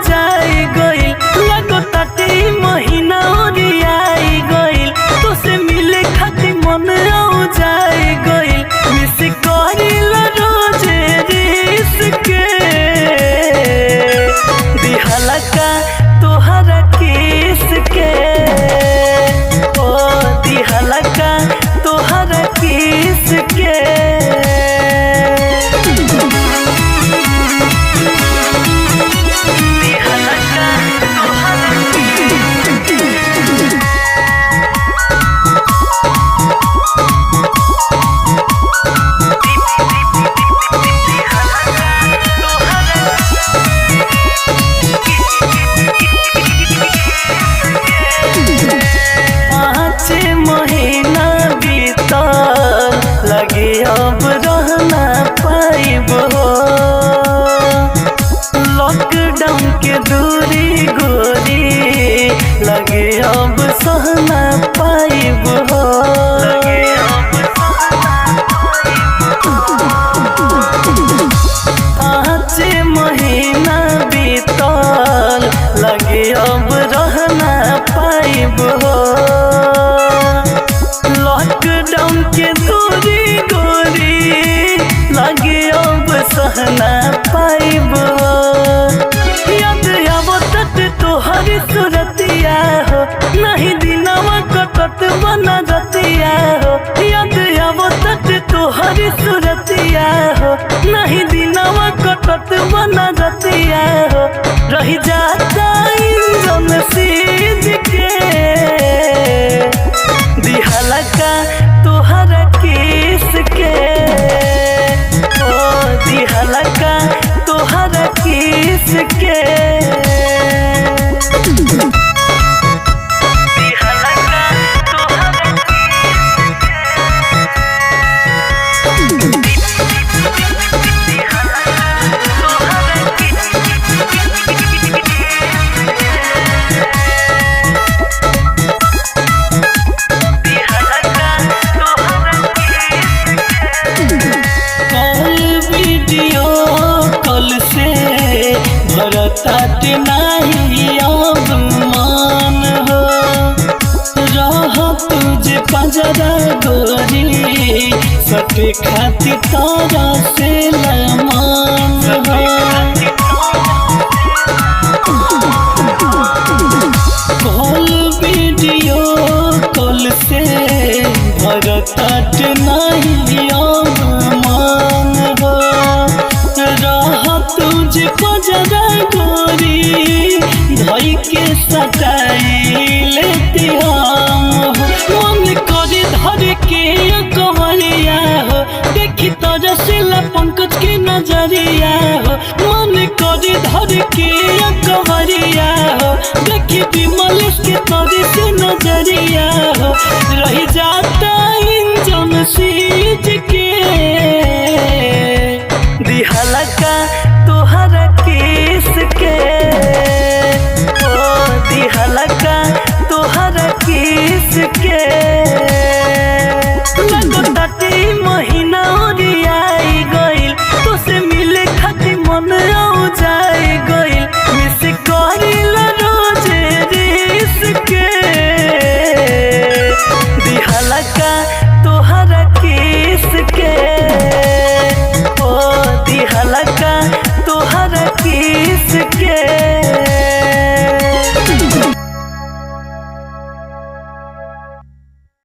जाई गइल लगो ताटे महीना ओरियाई गइल तो से मिले खातिर मन हो जाई गइल मिस करिल रोजे रिस के दिहला का तोहरा किस के ओ दिहला का तोहरा किस के महीना बीतल लगे अब रहना पाइब हो लॉकडाउन के दूरी गोरी लगे अब सहना पाइब हो पाँच महीना बीतल लगे अब रहना पाइब हो लॉकडाउन के दूरी गोरी लगे अब सहना पाइब याद आवो तट तोहर सूरतिया हो नहीं दिनवा कटत बना रतिया हो याद आवो तट तोहर सूरतिया हो नहीं दिनवा कटत बना रतिया हो रही जाता इंजन सीज के दिहला का तोहरा किस के ओ दिहला का तोहरा किस के दिहला का तोहरा भरतात नहीं अब मान हो रह तुझे पजरा गोरी सटे खातिर तारा से लमान कॉल वीडियो कॉल से भरतात नहीं अब मान हो रह तुझे पजरा गोरी धई के सटाई लेती हम मन करे धर के कमरिया हो देखी तोरा सिला पंकज के नजरिया हो मन करे धर के कमरिया हो देखी विमल के तोरे से नजरिया हो रही जाता इंजन सीज के दिहला का